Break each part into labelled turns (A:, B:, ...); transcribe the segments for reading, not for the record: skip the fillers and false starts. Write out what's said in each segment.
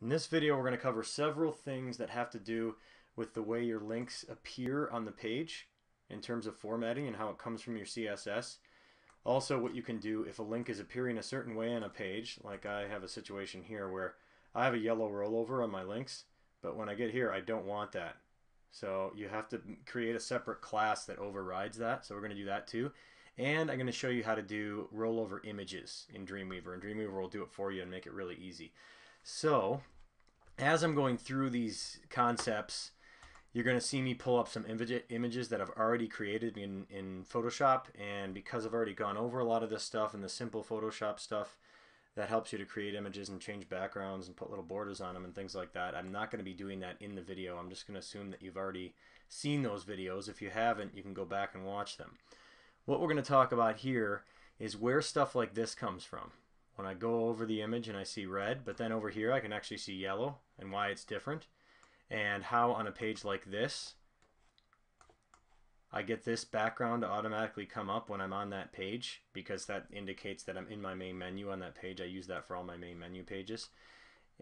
A: In this video, we're going to cover several things that have to do with the way your links appear on the page in terms of formatting and how it comes from your CSS. Also, what you can do if a link is appearing a certain way on a page, like I have a situation here where I have a yellow rollover on my links, but when I get here, I don't want that. So you have to create a separate class that overrides that. So we're going to do that too. And I'm going to show you how to do rollover images in Dreamweaver. And Dreamweaver will do it for you and make it really easy. So as I'm going through these concepts, you're going to see me pull up some images that I've already created in Photoshop. And because I've already gone over a lot of this stuff and the simple Photoshop stuff that helps you to create images and change backgrounds and put little borders on them and things like that, I'm not going to be doing that in the video. I'm just going to assume that you've already seen those videos. If you haven't, you can go back and watch them. What we're going to talk about here is where stuff like this comes from. When I go over the image and I see red, but then over here I can actually see yellow and why it's different, and how on a page like this I get this background to automatically come up when I'm on that page, because that indicates that I'm in my main menu on that page. I use that for all my main menu pages.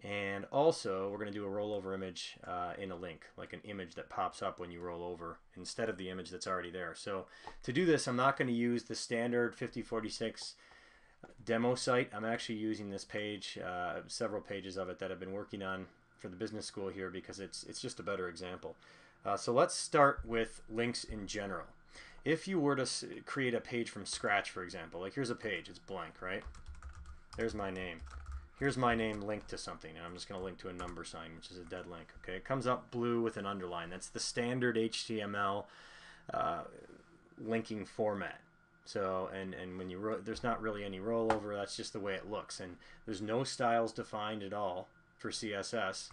A: And also we're going to do a rollover image in a link, like an image that pops up when you roll over instead of the image that's already there. So to do this, I'm not going to use the standard 5046 demo site. I'm actually using this page, several pages of it that I've been working on for the business school here, because it's just a better example. So let's start with links in general. If you were to create a page from scratch, for example, like here's a page, it's blank, right? There's my name. Here's my name linked to something, and I'm just going to link to a number sign, which is a dead link. Okay, it comes up blue with an underline. That's the standard HTML linking format. So, and when you there's not really any rollover. That's just the way it looks, and there's no styles defined at all for CSS.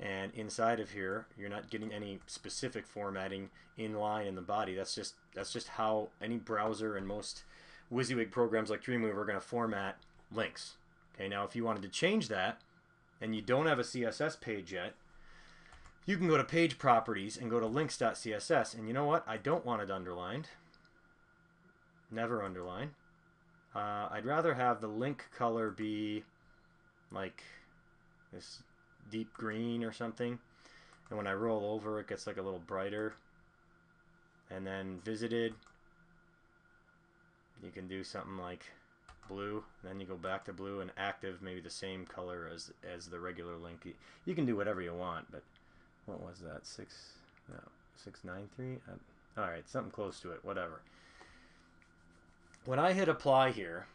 A: And inside of here, you're not getting any specific formatting in line in the body. That's just how any browser and most WYSIWYG programs like Dreamweaver are going to format links. Okay, now if you wanted to change that and you don't have a CSS page yet, you can go to page properties and go to links.css, and you know what? I don't want it underlined. Never underline. I'd rather have the link color be like this deep green or something, and when I roll over it gets like a little brighter. And then visited, you can do something like blue, then you go back to blue, and active maybe the same color as the regular link. You can do whatever you want, but what was that, 693? Alright, something close to it, whatever. When I hit apply here,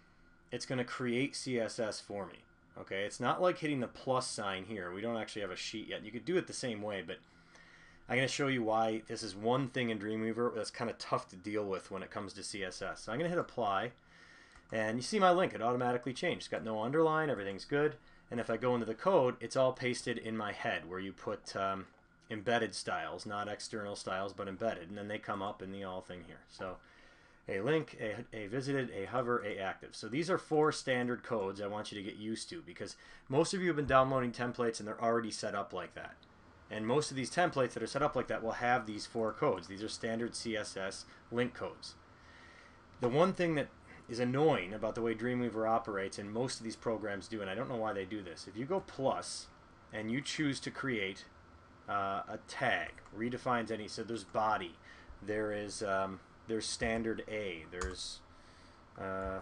A: it's going to create CSS for me. Okay, it's not like hitting the plus sign here. We don't actually have a sheet yet. You could do it the same way, but I'm going to show you why this is one thing in Dreamweaver that's kind of tough to deal with when it comes to CSS. So I'm going to hit apply, and you see my link, it automatically changed. It's got no underline, everything's good. And if I go into the code, it's all pasted in my head, where you put embedded styles, not external styles, but embedded, and then they come up in the all thing here. So a link, a visited, a hover, a active. So these are 4 standard codes I want you to get used to, because most of you have been downloading templates and they're already set up like that. And most of these templates that are set up like that will have these 4 codes. These are standard CSS link codes. The one thing that is annoying about the way Dreamweaver operates, and most of these programs do, and I don't know why they do this, if you go plus and you choose to create a tag, redefines any, so there's body, there's standard A, there's I'm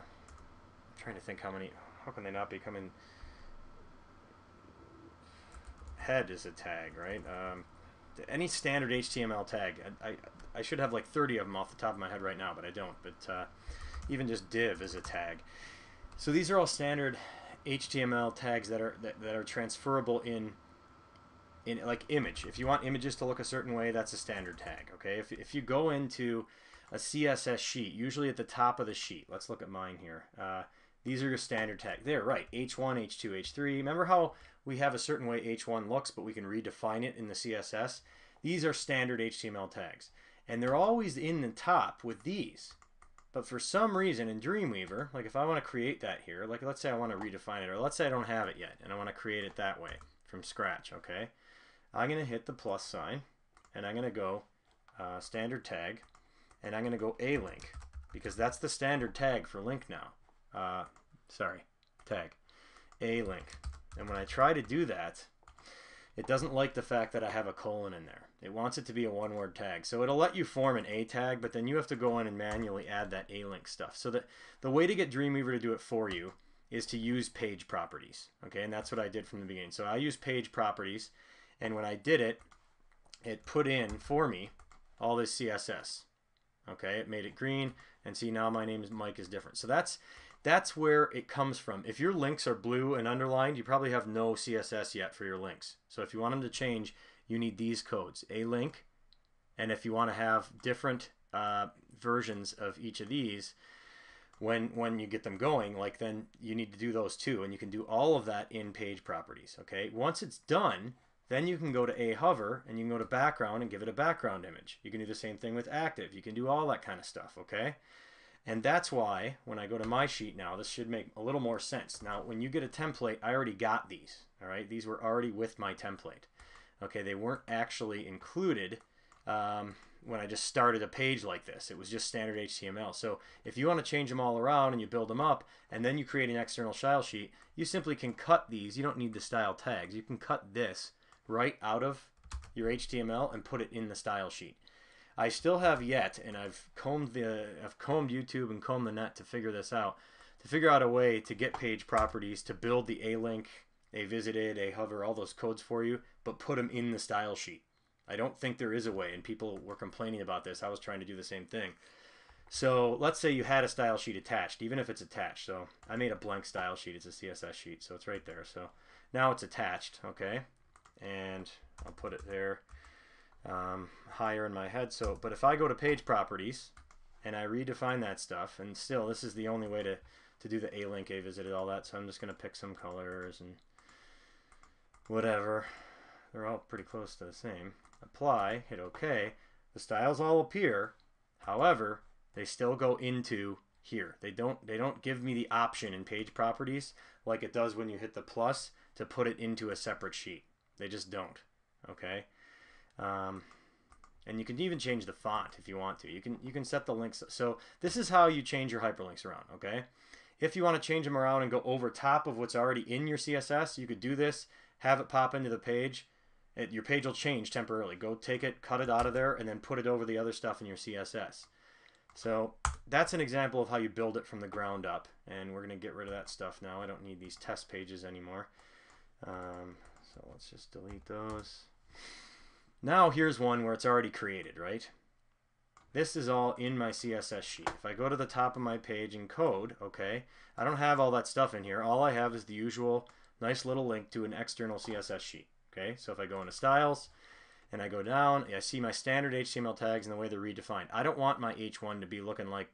A: trying to think how can they not be coming. Head is a tag, right? Any standard HTML tag. I should have like 30 of them off the top of my head right now, but I don't. But even just div is a tag. So these are all standard HTML tags that are transferable in like image. If you want images to look a certain way, that's a standard tag. Okay. If you go into a CSS sheet, usually at the top of the sheet. Let's look at mine here. These are your standard tags. There, right. H1, H2, H3. Remember how we have a certain way H1 looks, but we can redefine it in the CSS? These are standard HTML tags. And they're always in the top with these. But for some reason in Dreamweaver, like if I want to create that here, like let's say I want to redefine it, or let's say I don't have it yet, and I want to create it that way from scratch, okay? I'm going to hit the plus sign, and I'm going to go standard tag, and I'm going to go a link, because that's the standard tag for link now. Tag a link. And when I try to do that, it doesn't like the fact that I have a colon in there. It wants it to be a one-word tag. So it'll let you form an A tag, but then you have to go in and manually add that A-link stuff. So that the way to get Dreamweaver to do it for you is to use page properties. Okay, and that's what I did from the beginning. So I use page properties, and when I did it, it put in for me all this CSS. Okay, it made it green, and see now my name is Mike is different. So that's where it comes from. If your links are blue and underlined, you probably have no CSS yet for your links. So if you want them to change, you need these codes, a link, and if you want to have different versions of each of these, when you get them going, like then you need to do those too, and you can do all of that in page properties. Okay, once it's done, then you can go to a hover and you can go to background and give it a background image. You can do the same thing with active. You can do all that kind of stuff. Okay. And that's why when I go to my sheet now, this should make a little more sense. Now, when you get a template, I already got these. All right, these were already with my template. Okay, they weren't actually included when I just started a page like this. It was just standard HTML. So if you want to change them all around and you build them up and then you create an external style sheet, you simply can cut these. You don't need the style tags. You can cut this right out of your HTML and put it in the style sheet. I still have yet, and I've combed YouTube and combed the net to figure this out, to figure out a way to get page properties to build the a link, a visited, a hover, all those codes for you, but put them in the style sheet. I don't think there is a way, and people were complaining about this. I was trying to do the same thing. So let's say you had a style sheet attached, even if it's attached. So I made a blank style sheet. It's a CSS sheet, so it's right there. So now it's attached, okay? And I'll put it there higher in my head. So, but if I go to page properties and I redefine that stuff, and still this is the only way to do the a link, a visited, all that. So I'm just going to pick some colors and whatever. They're all pretty close to the same. Apply, hit OK. The styles all appear. However, they still go into here. They don't give me the option in page properties like it does when you hit the plus to put it into a separate sheet. They just don't. Okay. And you can even change the font if you want to. You can set the links. So this is how you change your hyperlinks around. Okay. If you want to change them around and go over top of what's already in your CSS, you could do this. Have it pop into the page. Your page will change temporarily. Go take it, cut it out of there, and then put it over the other stuff in your CSS. So that's an example of how you build it from the ground up. And we're going to get rid of that stuff now. I don't need these test pages anymore. So let's just delete those. Now here's one where it's already created, right? This is all in my CSS sheet. If I go to the top of my page in code, okay, I don't have all that stuff in here. All I have is the usual nice little link to an external CSS sheet. Okay, so if I go into styles and I go down, I see my standard HTML tags and the way they're redefined. I don't want my H1 to be looking like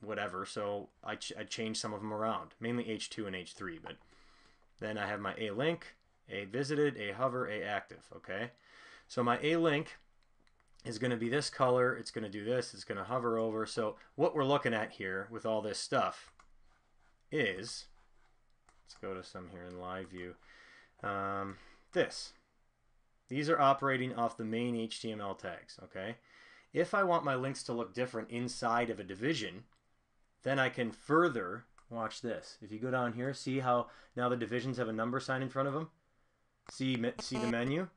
A: whatever, so I change some of them around, mainly H2 and H3. But then I have my a link, a visited, a hover, a active. Okay, so my a link is going to be this color. It's going to do this. It's going to hover over. So what we're looking at here with all this stuff is, let's go to some here in live view. These are operating off the main HTML tags. Okay, if I want my links to look different inside of a division, then I can further watch this. If you go down here, see how now the divisions have a number sign in front of them. See the menu.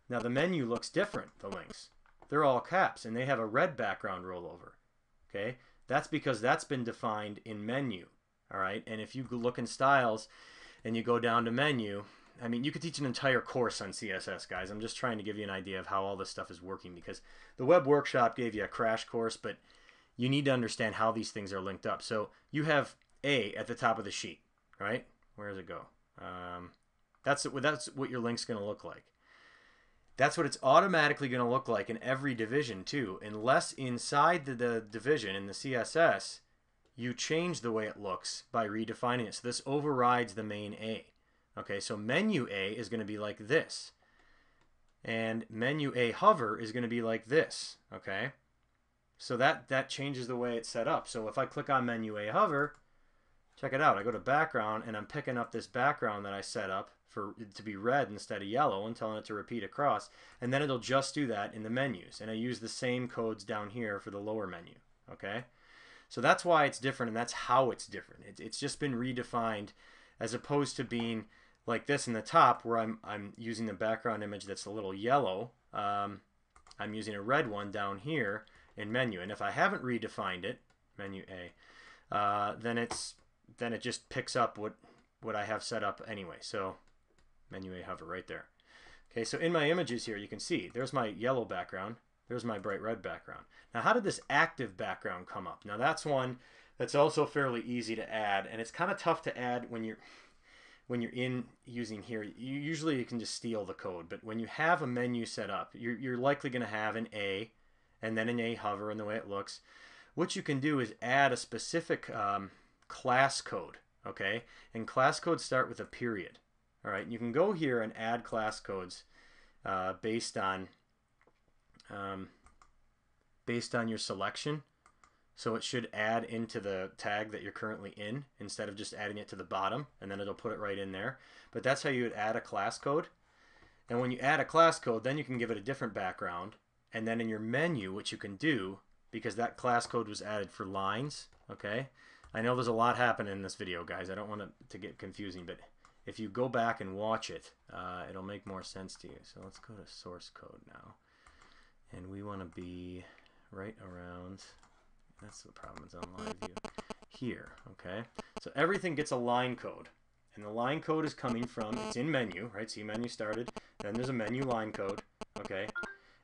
A: Now the menu looks different. The links, they're all caps and they have a red background rollover. Okay, that's because that's been defined in menu. All right, and if you look in styles and you go down to menu, I mean, you could teach an entire course on CSS, guys. I'm just trying to give you an idea of how all this stuff is working, because the web workshop gave you a crash course, but you need to understand how these things are linked up. So you have A at the top of the sheet, right? Where does it go? That's what your link's going to look like. That's what it's automatically going to look like in every division too, unless inside the division in the CSS you change the way it looks by redefining it. So this overrides the main A. Okay, so menu A is going to be like this, and menu A hover is going to be like this. Okay, so that changes the way it's set up. So if I click on menu A hover, check it out. I go to background and I'm picking up this background that I set up for it to be red instead of yellow and telling it to repeat across, and then it'll just do that in the menus. And I use the same codes down here for the lower menu. Okay, so that's why it's different, and that's how it's different. It's just been redefined, as opposed to being like this in the top where I'm using the background image that's a little yellow. I'm using a red one down here in menu, and if I haven't redefined it, menu A, then it just picks up what I have set up anyway. So menu A hover right there. Okay, so in my images here, you can see there's my yellow background, there's my bright red background. Now, how did this active background come up? Now, that's one that's also fairly easy to add, and it's kind of tough to add when you're in using here. Usually you can just steal the code, but when you have a menu set up, you're likely going to have an A and then an A hover in the way it looks. What you can do is add a specific class code, okay? And class codes start with a period. All right, you can go here and add class codes based on your selection. So it should add into the tag that you're currently in instead of just adding it to the bottom, and then it'll put it right in there. But that's how you would add a class code. And when you add a class code, then you can give it a different background. And then in your menu, what you can do, because that class code was added for lines, okay? I know there's a lot happening in this video, guys. I don't want it to get confusing, but if you go back and watch it, it'll make more sense to you. So let's go to source code now. And we want to be right around... That's the problem, it's on live view here, okay? So everything gets a line code, and the line code is coming from, it's in menu, right? See, menu started, then there's a menu line code, okay?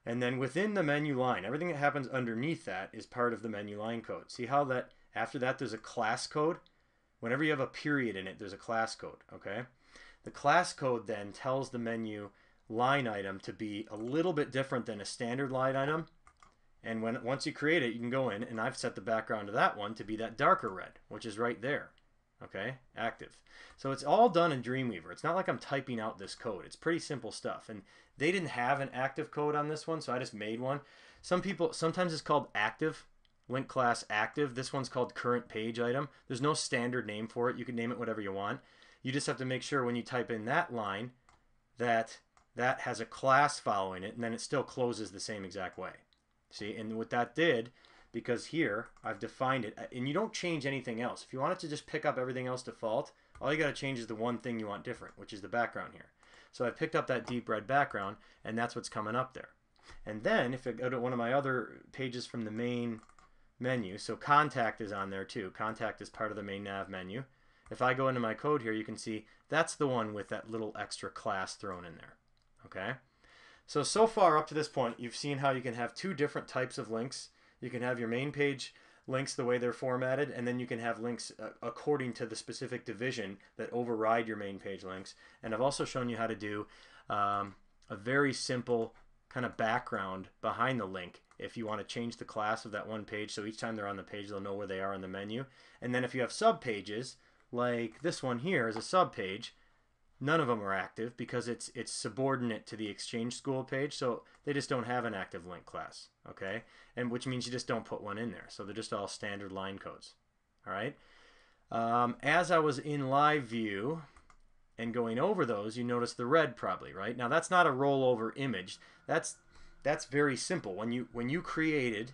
A: And then within the menu line, everything that happens underneath that is part of the menu line code. See how that, after that there's a class code? Whenever you have a period in it, there's a class code, okay? The class code then tells the menu line item to be a little bit different than a standard line item. And once you create it, you can go in, and I've set the background of that one to be that darker red, which is right there, okay, active. So it's all done in Dreamweaver. It's not like I'm typing out this code. It's pretty simple stuff. And they didn't have an active code on this one, so I just made one. Sometimes it's called active, link class active. This one's called current page item. There's no standard name for it. You can name it whatever you want. You just have to make sure when you type in that line that that has a class following it, and then it still closes the same exact way. See, and what that did, because here I've defined it, and you don't change anything else. If you want it to just pick up everything else default, all you got to change is the one thing you want different, which is the background here. So I picked up that deep red background, and that's what's coming up there. And then if I go to one of my other pages from the main menu, so contact is on there too. Contact is part of the main nav menu. If I go into my code here, you can see that's the one with that little extra class thrown in there. Okay? So far up to this point, you've seen how you can have two different types of links. You can have your main page links the way they're formatted, and then you can have links according to the specific division that override your main page links. And I've also shown you how to do a very simple kind of background behind the link if you want to change the class of that one page, so each time they're on the page they'll know where they are in the menu. And then if you have sub pages, like this one here is a sub page, none of them are active because it's subordinate to the Exchange School page, so they just don't have an active link class, okay? And which means you just don't put one in there, so they're just all standard line codes, all right? As I was in live view and going over those, you notice the red probably, right? Now that's not a rollover image. That's very simple. When you created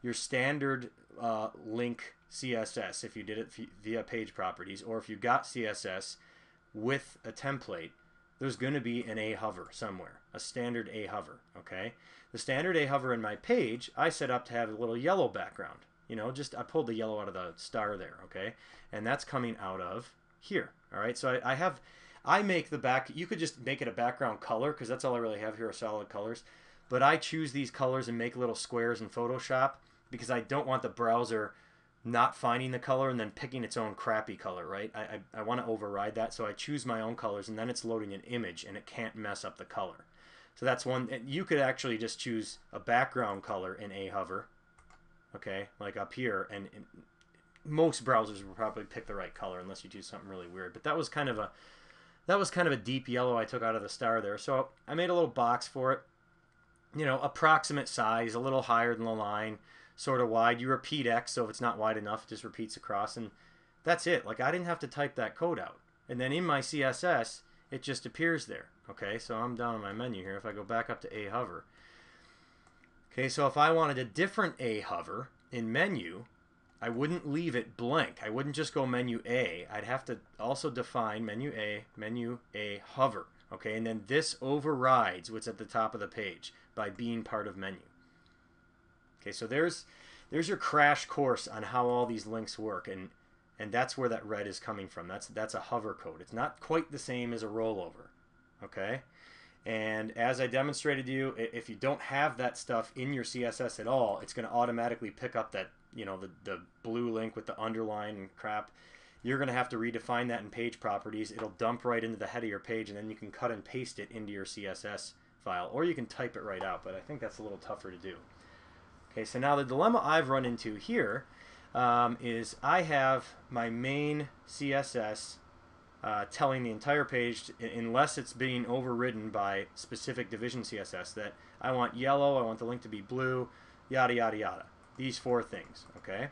A: your standard link CSS, if you did it via page properties, or if you got CSS with a template, there's going to be an A hover somewhere, a standard A hover, okay? The standard A hover in my page, I set up to have a little yellow background. You know, just I pulled the yellow out of the star there, okay? And that's coming out of here, all right? So I make the back, you could just make it a background color because that's all I really have here are solid colors. But I choose these colors and make little squares in Photoshop because I don't want the browser not finding the color and then picking its own crappy color, right? I want to override that, so I choose my own colors, and then it's loading an image and it can't mess up the color. So that's one. You could actually just choose a background color in A hover, okay, like up here, and most browsers will probably pick the right color unless you do something really weird. But that was kind of a deep yellow I took out of the star there. So I made a little box for it, you know, approximate size, a little higher than the line, sort of wide. You repeat X, so if it's not wide enough, it just repeats across, and that's it. Like, I didn't have to type that code out. And then in my CSS, it just appears there. Okay, so I'm down on my menu here. If I go back up to A hover, okay, so if I wanted a different A hover in menu, I wouldn't leave it blank. I wouldn't just go menu A. I'd have to also define menu A, hover. Okay, and then this overrides what's at the top of the page by being part of menu. Okay, so there's your crash course on how all these links work, and that's where that red is coming from. That's a hover code. It's not quite the same as a rollover. Okay, and as I demonstrated to you, if you don't have that stuff in your CSS at all, it's going to automatically pick up that, you know, the blue link with the underline and crap. You're going to have to redefine that in page properties. It'll dump right into the head of your page, and then you can cut and paste it into your CSS file, or you can type it right out, but I think that's a little tougher to do. Okay, so now the dilemma I've run into here is I have my main CSS telling the entire page, unless it's being overridden by specific division CSS, that I want yellow, I want the link to be blue, yada yada yada. These 4 things, okay?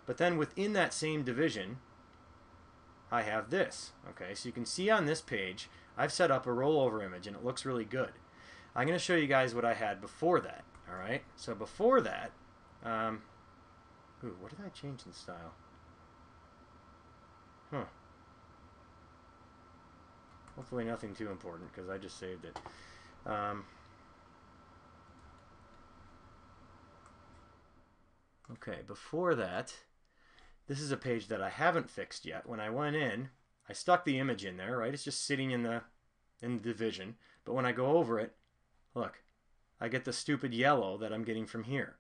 A: But then within that same division, I have this, okay? So you can see on this page, I've set up a rollover image, and it looks really good. I'm going to show you guys what I had before that, all right? So before that, what did I change in style? Huh. Hopefully nothing too important, because I just saved it. Okay, before that, this is a page that I haven't fixed yet. When I went in, I stuck the image in there, right? It's just sitting in the division. But when I go over it, look, I get the stupid yellow that I'm getting from here.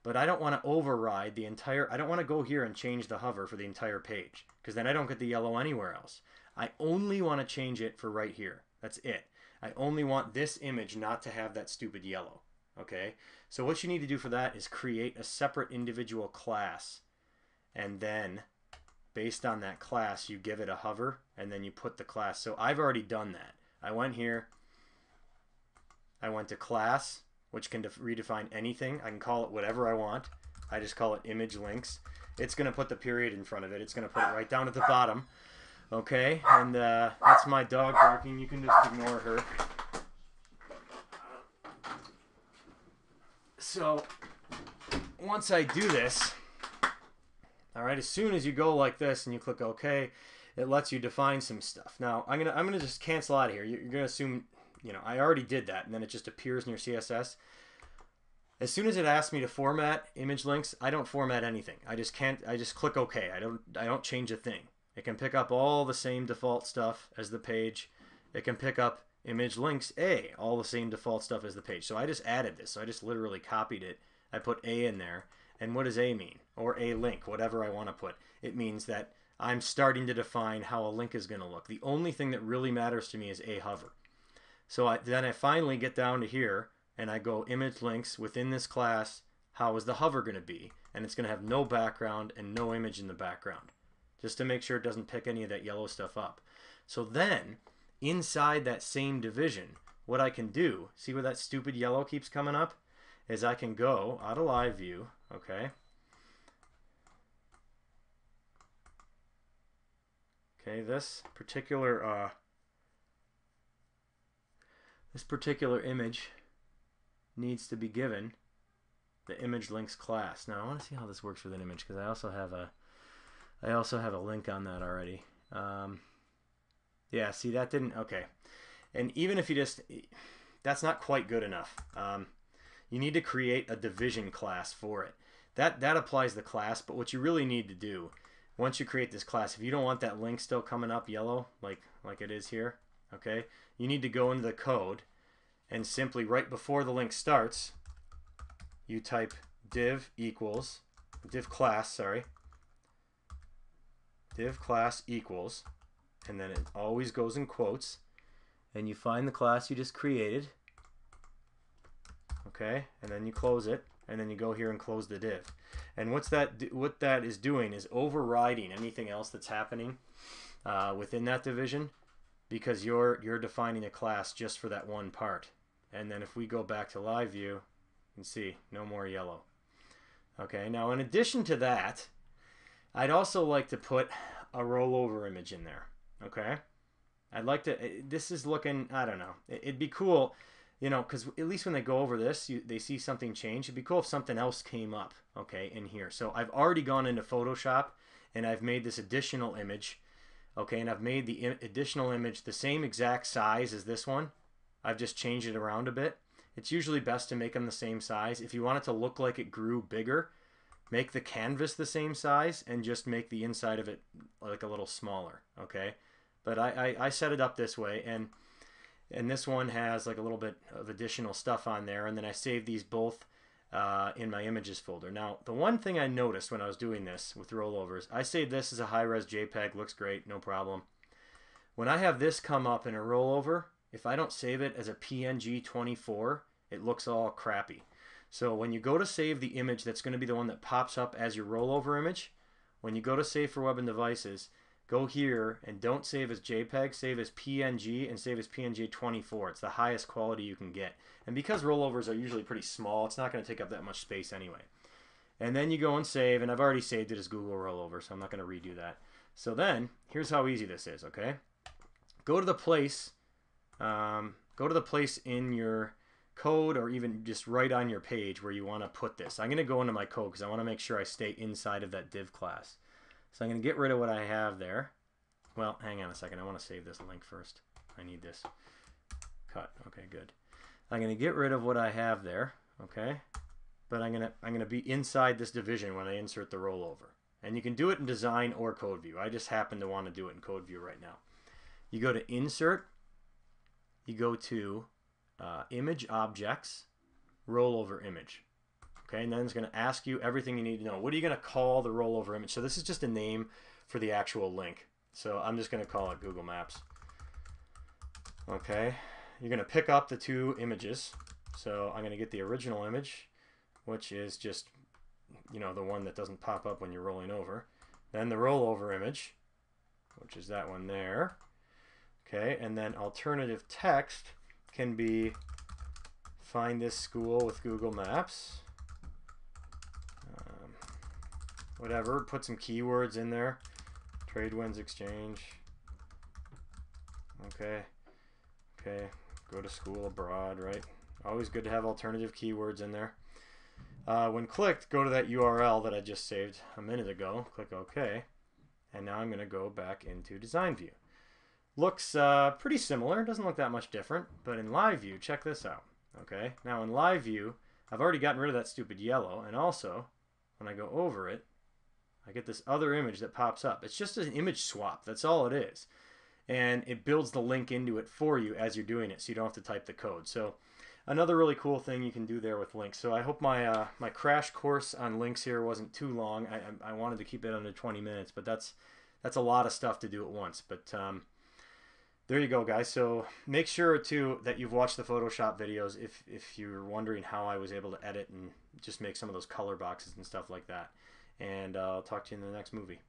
A: But I don't want to override the entire, I don't want to go here and change the hover for the entire page, because then I don't get the yellow anywhere else. I only want to change it for right here. That's it. I only want this image not to have that stupid yellow. Okay? So what you need to do for that is create a separate individual class. And then, based on that class, you give it a hover, and then you put the class. So I've already done that. I went here. I went to class, which can redefine anything. I can call it whatever I want. I just call it image links. It's going to put the period in front of it. It's going to put it right down at the bottom. Okay, and that's my dog barking. You can just ignore her. So once I do this, all right, as soon as you go like this and you click OK, it lets you define some stuff. Now I'm gonna just cancel out of here. You're gonna assume, you know, I already did that, and then it just appears in your CSS. As soon as it asks me to format image links, I don't format anything. I just click OK. I don't change a thing. It can pick up all the same default stuff as the page. It can pick up image links A, all the same default stuff as the page. So I just added this. So I just literally copied it. I put A in there. And what does A mean? Or A link, whatever I want to put. It means that I'm starting to define how a link is going to look. The only thing that really matters to me is A hover. So then I finally get down to here, and I go image links within this class. How is the hover going to be? And it's going to have no background and no image in the background, just to make sure it doesn't pick any of that yellow stuff up. So then, inside that same division, what I can do, see where that stupid yellow keeps coming up? Is I can go out of live view, okay? Okay, this particular image needs to be given the image links class. Now I want to see how this works with an image, because I also have a link on that already. Yeah, see, that didn't, okay. And even if you just, that's not quite good enough. You need to create a division class for it. That applies the class, but what you really need to do, once you create this class, if you don't want that link still coming up yellow, like it is here, okay, you need to go into the code and simply right before the link starts, you type div class equals, and then it always goes in quotes, and you find the class you just created, okay, and then you close it, and then you go here and close the div. And what that is doing is overriding anything else that's happening within that division, because you're defining a class just for that one part. And then if we go back to live view, you can see no more yellow. Okay, now in addition to that, I'd also like to put a rollover image in there. Okay, I'd like to, this is looking, I don't know, it'd be cool. you know, because at least when they go over this, they see something change. It'd be cool if something else came up, okay, in here. So I've already gone into Photoshop and I've made this additional image, okay, and I've made the additional image the same exact size as this one. I've just changed it around a bit. It's usually best to make them the same size. If you want it to look like it grew bigger, make the canvas the same size and just make the inside of it like a little smaller, okay? But I set it up this way, and this one has like a little bit of additional stuff on there, and then I saved these both in my images folder. Now, the one thing I noticed when I was doing this with rollovers, I saved this as a high-res JPEG, looks great, no problem. When I have this come up in a rollover, if I don't save it as a PNG 24, it looks all crappy. So when you go to save the image, that's going to be the one that pops up as your rollover image. When you go to save for web and devices, go here and don't save as JPEG, save as PNG and save as PNG 24. It's the highest quality you can get. And because rollovers are usually pretty small, it's not going to take up that much space anyway. And then you go and save, and I've already saved it as Google Rollover, so I'm not going to redo that. So then, here's how easy this is, okay? Go to the place in your code, or even just right on your page where you want to put this. I'm going to go into my code because I want to make sure I stay inside of that div class. So I'm going to get rid of what I have there. Well, hang on a second. I want to save this link first. I need this. Cut. Okay, good. I'm going to get rid of what I have there, okay? But I'm going to be inside this division when I insert the rollover. And you can do it in design or code view. I just happen to want to do it in code view right now. You go to insert, you go to image objects, rollover image. Okay, and then it's going to ask you everything you need to know. What are you going to call the rollover image? So this is just a name for the actual link. So I'm just going to call it Google Maps. Okay, you're going to pick up the two images. So I'm going to get the original image, which is just, you know, the one that doesn't pop up when you're rolling over. Then the rollover image, which is that one there. Okay, and then alternative text can be find this school with Google Maps. Whatever, put some keywords in there. Trade winds exchange. Okay, go to school abroad, right? Always good to have alternative keywords in there. When clicked, go to that URL that I just saved a minute ago. Click OK. And now I'm going to go back into design view. Looks pretty similar. Doesn't look that much different. But in live view, check this out. Okay, now in live view, I've already gotten rid of that stupid yellow. And also, when I go over it, I get this other image that pops up. It's just an image swap. That's all it is. And it builds the link into it for you as you're doing it, so you don't have to type the code. So another really cool thing you can do there with links. So I hope my my crash course on links here wasn't too long. I wanted to keep it under 20 minutes, but that's a lot of stuff to do at once. But there you go, guys. So make sure too that you've watched the Photoshop videos if you're wondering how I was able to edit and just make some of those color boxes and stuff like that. And I'll talk to you in the next movie.